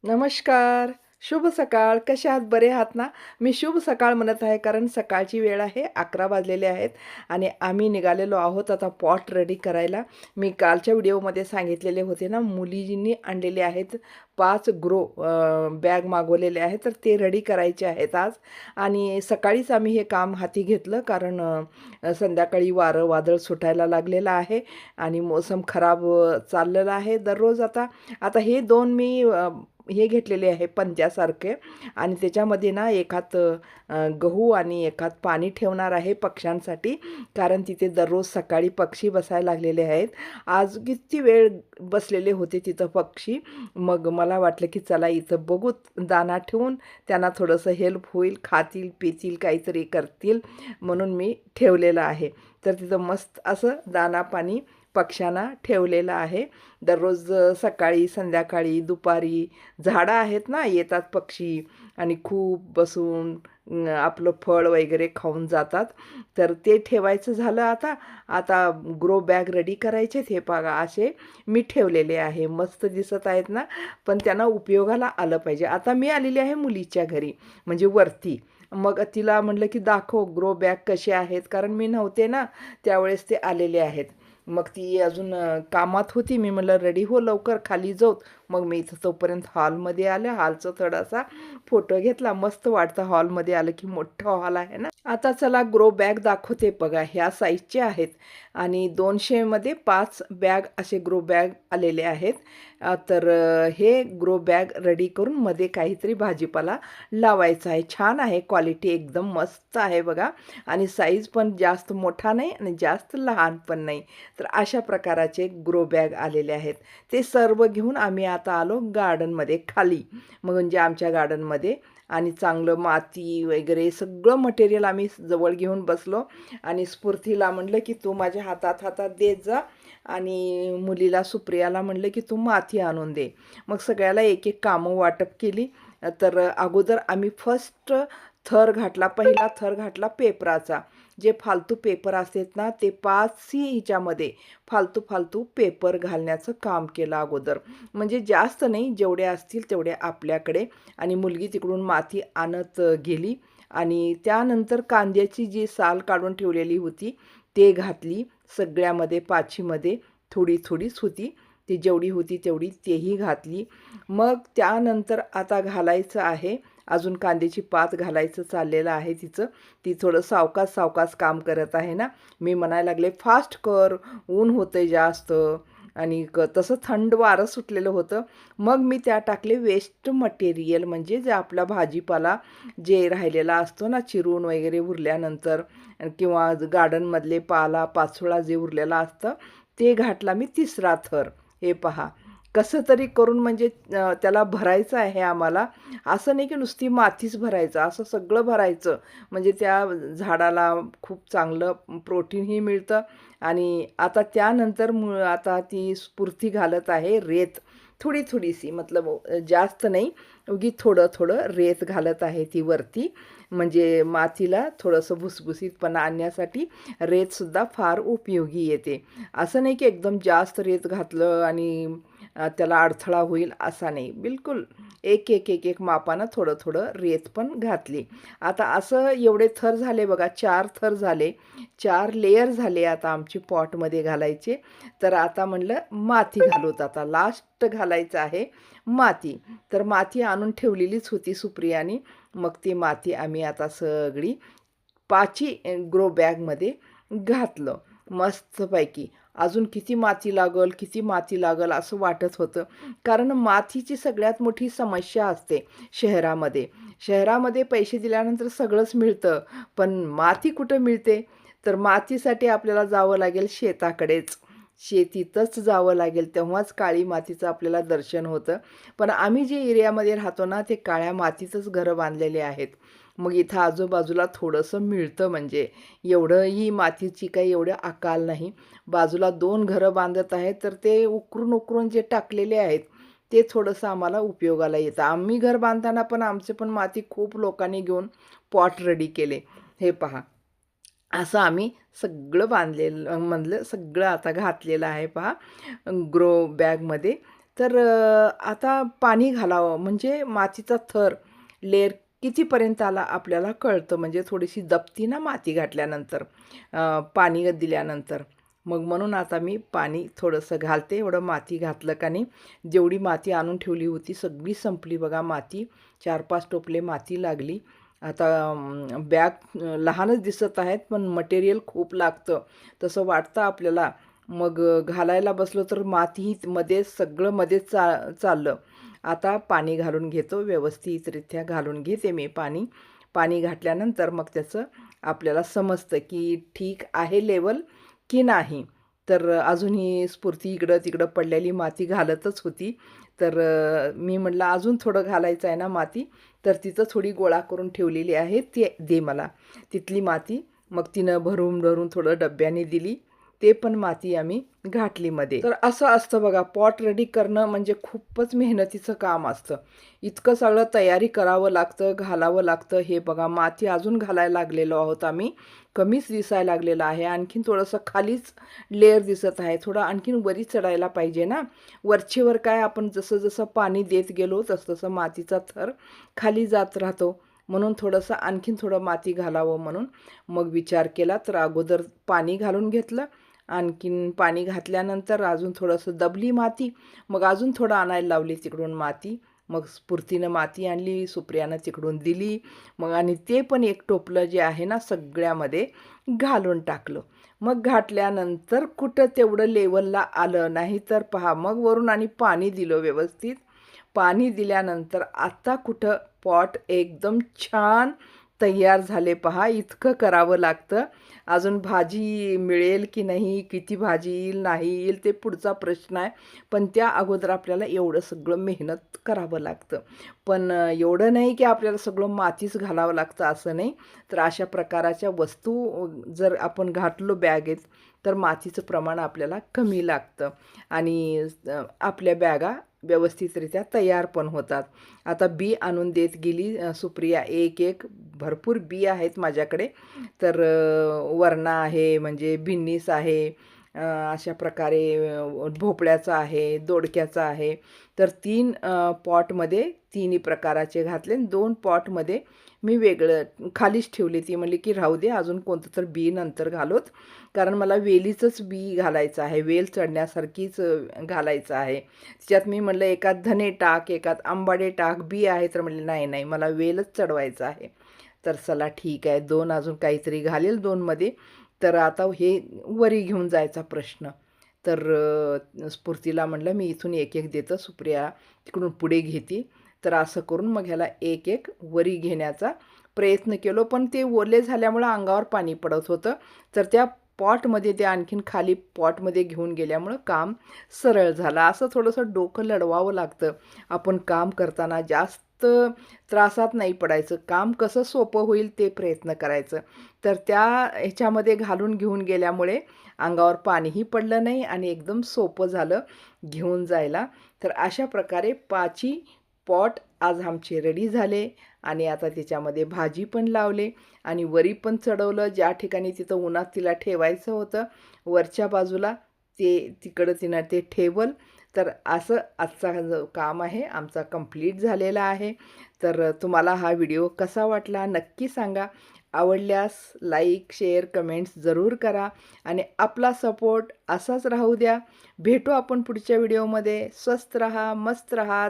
नमस्कार. शुभ सकाळ. कशा आहात? बरे आहात ना? मी शुभ सकाळ म्हणत आहे कारण सकाळची वेळ आहे. 11 वाजलेले आहेत आणि आम्ही निघालेलो आहोत आता पॉट रेडी करायला. मी कालच्या व्हिडिओमध्ये सांगितलेले होते ना, मुलींनी आणलेले आहेत 5 बॅग मागवलेले आहेत, तर ते रेडी करायचे आहेत आज. आणि सकाळीच आम्ही हे काम हाती घेतलं कारण संध्याकाळी वारं वादळ सुटायला लागलेलं आहे आणि मोसम खराब चाललेला आहे दररोज आता. आता हे 2 मी हे घेतलेले आहे पंत्यासारखे आणि त्याच्यामध्ये ना एकात गहू आणि एकात पाणी ठेवणार आहे पक्ष्यांसाठी, कारण तिथे दररोज सकाळी पक्षी बसायला लागलेले आहेत. आज किती वेळ बसलेले होते तिथं पक्षी. मग मला वाटलं की चला इथं बघू, दाना ठेवून त्यांना थोडंसं हेल्प होईल, खातील पितील काहीतरी करतील म्हणून मी ठेवलेलं आहे. तर तिथं मस्त असं दाना पाणी पक्ष्यांना ठेवलेलं आहे. दररोज सकाळी संध्याकाळी दुपारी झाडं आहेत ना, येतात पक्षी आणि खूप बसून आपलं फळ वगैरे खाऊन जातात. तर ते ठेवायचं झालं आता. आता ग्रो बॅग रेडी करायचे. हे बघा असे मी ठेवलेले आहे. मस्त दिसत आहेत ना, पण त्यांना उपयोगाला आलं पाहिजे. आता मी आलेली आहे मुलीच्या घरी, म्हणजे वरती. मग तिला म्हटलं की दाखव ग्रो बॅग कसे आहेत, कारण मी नव्हते ना त्यावेळेस ते आलेले आहेत. मग ती अजून कामात होती. मी म्हटलं रेडी हो लवकर, खाली जाऊत. मग मी इथं तोपर्यंत हॉलमध्ये आले. हॉलचा थोडासा फोटो घेतला. मस्त वाटतं हॉलमध्ये आलं की, मोठं हॉल आहे ना. आता चला ग्रो बॅग दाखवते. बघा ह्या साईजचे आहेत आणि 200मध्ये 5 बॅग असे ग्रो बॅग आलेले आहेत. तर हे ग्रो बॅग रेडी करून मध्ये काहीतरी भाजीपाला लावायचा आहे. छान आहे, क्वालिटी एकदम मस्त आहे बघा. आणि साईज पण जास्त मोठा नाही आणि जास्त लहान पण नाही. तर अशा प्रकाराचे ग्रो बॅग आलेले आहेत. ते सर्व घेऊन आम्ही आता आलो गार्डनमध्ये खाली, म्हणजे आमच्या गार्डनमध्ये. आणि चांगलं माती वगैरे सगळं मटेरियल आम्ही जवळ घेऊन बसलो आणि स्फूर्तीला म्हटलं की तू माझ्या हातात हातात देत जा आणि मुलीला सुप्रियाला म्हटलं की तू माती आणून दे. मग सगळ्याला एक एक कामं वाटप केली. तर अगोदर आम्ही फर्स्ट थर घातला, पहिला थर घातला पेपराचा. जे फालतू पेपर असतात ना, ते 5ही हिच्यामध्ये फालतू फालतू पेपर घालण्याचं काम केलं अगोदर. म्हणजे जास्त नाही, जेवढे असतील तेवढे आपल्याकडे. आणि मुलगी तिकडून माती आणत गेली आणि त्यानंतर कांद्याची जी साल काढून ठेवलेली होती ते घातली सगळ्यामध्ये. पाचीमध्ये थोडी थोडीच होती, ती जेवढी होती तेवढी तेही घातली. मग त्यानंतर आता घालायचं आहे, अजून कांद्याची पात घालायचं चाललेलं आहे तिचं. ती थोडं सावकाश सावकाश काम करत आहे ना. मी म्हणायला लागले फास्ट कर, ऊन होतं जास्त आणि तसं थंड वारं सुटलेलं होतं. मग मी त्या टाकले वेस्ट मटेरियल, म्हणजे जे आपला भाजीपाला जे राहिलेला असतो ना चिरून वगैरे उरल्यानंतर, किंवा गार्डनमधले पाला पाचोळा जे उरलेला असतं ते घातला मी तिसरा थर. हे पहा कसं तरी करून, म्हणजे त्याला भरायचं आहे आम्हाला. असं नाही की नुसती मातीच भरायचं, असं सगळं भरायचं. म्हणजे त्या झाडाला खूप चांगलं प्रोटीनही मिळतं. आणि आता त्यानंतर आता ती स्फूर्ती घालत आहे रेत, थोडी थोडीशी, मतलब जास्त नाही, उगी थोडं थोडं रेत घालत आहे ती वरती. म्हणजे मातीला थोडंसं भुसभुशीतपणा आणण्यासाठी रेतसुद्धा फार उपयोगी येते. असं नाही की एकदम जास्त रेत घातलं आणि त्याला अडथळा होईल असा नाही, बिलकुल एक एक एक एक मापानं थोडं थोडं रेत पण घातली. आता असं एवढे थर झाले बघा, 4 थर झाले, 4 लेयर झाले आता आमची पॉटमध्ये घालायचे. तर आता म्हणलं माती घालूत, आता लास्ट घालायचं आहे माती. तर माती आणून ठेवलेलीच होती सुप्रियानी. मग ती माती आम्ही आता सगळी 5ही ग्रो बॅगमध्ये घातलं मस्तपैकी. अजून किती माती लागल, किती माती लागल असं वाटत होतं. कारण मातीची सगळ्यात मोठी समस्या असते शहरामध्ये. शहरामध्ये पैसे दिल्यानंतर सगळंच मिळतं, पण माती कुठं मिळते? तर मातीसाठी आपल्याला जावं लागेल शेताकडेच. शेतीतच जावं लागेल, तेव्हाच काळी मातीचं आपल्याला दर्शन होतं. पण आम्ही जे एरियामध्ये राहतो ना, ते काळ्या मातीतच घरं बांधलेले आहेत. मग इथं आजूबाजूला थोडंसं मिळतं, म्हणजे एवढंही मातीची काही एवढं अकाल नाही. बाजूला 2 घरं बांधत आहेत, तर ते उकरून उकरून जे टाकलेले आहेत ते थोडंसं आम्हाला उपयोगाला येतं. आम्ही घर बांधताना पण आमचे पण माती खूप लोकांनी घेऊन पॉट रेडी केले. हे पहा असं आम्ही सगळं बांधलेलं मधलं सगळं आता घातलेलं आहे पहा ग्रो बॅगमध्ये. तर आता पाणी घालावं म्हणजे मातीचा थर लेयर कितीपर्यंत आला आपल्याला कळतं. म्हणजे थोडीशी दबती ना माती घातल्यानंतर, पाणी दिल्यानंतर. मग म्हणून आता मी पाणी थोडंसं घालते. एवढं माती घातलं का नाही, जेवढी माती आणून ठेवली होती सगळी संपली बघा माती. 4-5 टोपले माती लागली. आता बॅग लहानच दिसत आहेत, पण मटेरियल खूप लागतं तसं वाटतं आपल्याला. मग घालायला बसलो तर मातीही मध्येच सगळं मध्येच चाललं. आता पाणी घालून घेतो, व्यवस्थितरित्या घालून घेते मी पाणी. पाणी घातल्यानंतर मग त्याचं आपल्याला समजतं की ठीक आहे लेवल की नाही. तर अजूनही स्फूर्ती इकडं-तिकडं पडलेली माती घालतच होती. तर मी म्हटलं अजून थोडं घालायचं आहे ना माती, तर तिथं थोडी गोळा करून ठेवलेली आहे, ती दे मला. तिथली माती मग तिनं भरून-भरून थोडं डब्याने दिली. ते पण माती आम्ही घातली मध्ये. तर असं असतं बघा, पॉट रेडी करणं म्हणजे खूपच मेहनतीचं काम असतं. इतकं सगळं तयारी करावं लागतं, घालावं लागतं. हे बघा माती अजून घालायला लागलेलो आहोत आम्ही. कमीच दिसायला लागलेलं आहे. आणखीन थोडंसं खालीच लेयर दिसत आहे. थोडं आणखीन वरी चढायला पाहिजे ना. वरचेवर काय आपण जसं-जसं पाणी देत गेलो तसं-तसं मातीचा थर खाली जात राहतो. म्हणून थोडंसं आणखीन थोडं माती घालावं म्हणून मग विचार केला. तर अगोदर पाणी घालून घेतलं. आणखीन पाणी घातल्यानंतर अजून थोडंसं दबली माती. मग अजून थोडं आणायला लावली तिकडून माती. मग स्फूर्तीनं माती आणली, सुप्रियानं तिकडून दिली. मग आणि ते पण एक टोपलं जे आहे ना सगळ्यामध्ये घालून टाकलं. मग घातल्यानंतर कुठं तेवढं लेवलला आलं नाही, तर पहा मग वरून आणि पाणी दिलं व्यवस्थित. पाणी दिल्यानंतर आता कुठं पॉट एकदम छान तयार झाले पहा. इतकं करावं लागतं. अजून भाजी मिळेल की नाही, किती भाजी येईल, नाही येईल ते पुढचा प्रश्न आहे. पण त्या अगोदर आपल्याला एवढं सगळं मेहनत करावं लागतं. पण एवढं नाही की आपल्याला सगळं मातीच घालावं लागतं असं नाही. तर अशा प्रकारच्या वस्तू जर आपण घातलो बॅगेत, तर मातीचं प्रमाण आपल्याला कमी लागतं आणि आपल्या बॅगा व्यवस्थितरित्या तयार पण होतात. आता बी आणून देत गेली सुप्रिया एक-एक. भरपूर बी आहेत माझ्याकडे. तर वरणा आहे, म्हणजे बिन्नीस आहे, अशा प्रकारे भोपळ्याचं आहे, दोडक्याचं आहे. तर 3 पॉटमध्ये तिन्ही प्रकाराचे घातले. 2 पॉटमध्ये मी वेगळं खालीच ठेवली. ती म्हणली की राहू दे, अजून कोणतं तर बी नंतर घालूत, कारण मला वेलीचंच बी घालायचं आहे, वेल चढण्यासारखीच घालायचं आहे. तिच्यात मी म्हटलं एकात धने टाक, एकात आंबाडे टाक, बी आहे. तर म्हणले नाही नाही, मला वेलच चढवायचं आहे. तर चला ठीक आहे, 2 अजून काहीतरी घालेल 2मध्ये. तर आता हे वरी घेऊन जायचा प्रश्न. तर स्फूर्तीला म्हटलं मी इथून एक-एक देतं, सुप्रिया तिकडून पुढे घेते. तर असं करून मग ह्याला एक-एक वरी घेण्याचा प्रयत्न केलो. पण ते ओले झाल्यामुळं अंगावर पाणी पडत होतं. तर त्या पॉटमध्ये ते आणखीन खाली पॉटमध्ये घेऊन गेल्यामुळं काम सरळ झालं. असं थोडंसं डोकं लढवावं लागतं. आपण काम करताना जास्त त्रासात नाही पडायचं. काम कसं सोपं होईल ते प्रयत्न करायचं. तर त्या ह्याच्यामध्ये घालून घेऊन गेल्यामुळे अंगावर पाणीही पडलं नाही आणि एकदम सोपं झालं घेऊन जायला. तर अशा प्रकारे 5ही पॉट आज आमचे रेडी झाले आणि आता त्याच्यामध्ये भाजी पण लावले आणि वरी पण चढवलं. ज्या ठिकाणी तिथं उन्हात तिला ठेवायचं होतं, वरच्या बाजूला तिकडं तिनं ते ठेवलं. तर असं आजचा जो काम आहे आमचा कंप्लीट झालेला आहे. तर तुम्हाला हा व्हिडिओ कसा वाटला नक्की सांगा. आवडल्यास लाईक, शेअर, कमेंट्स जरूर करा आणि आपला सपोर्ट असाच राहू द्या. भेटू आपण पुढच्या व्हिडिओमध्ये. स्वस्त रहा, मस्त रहा.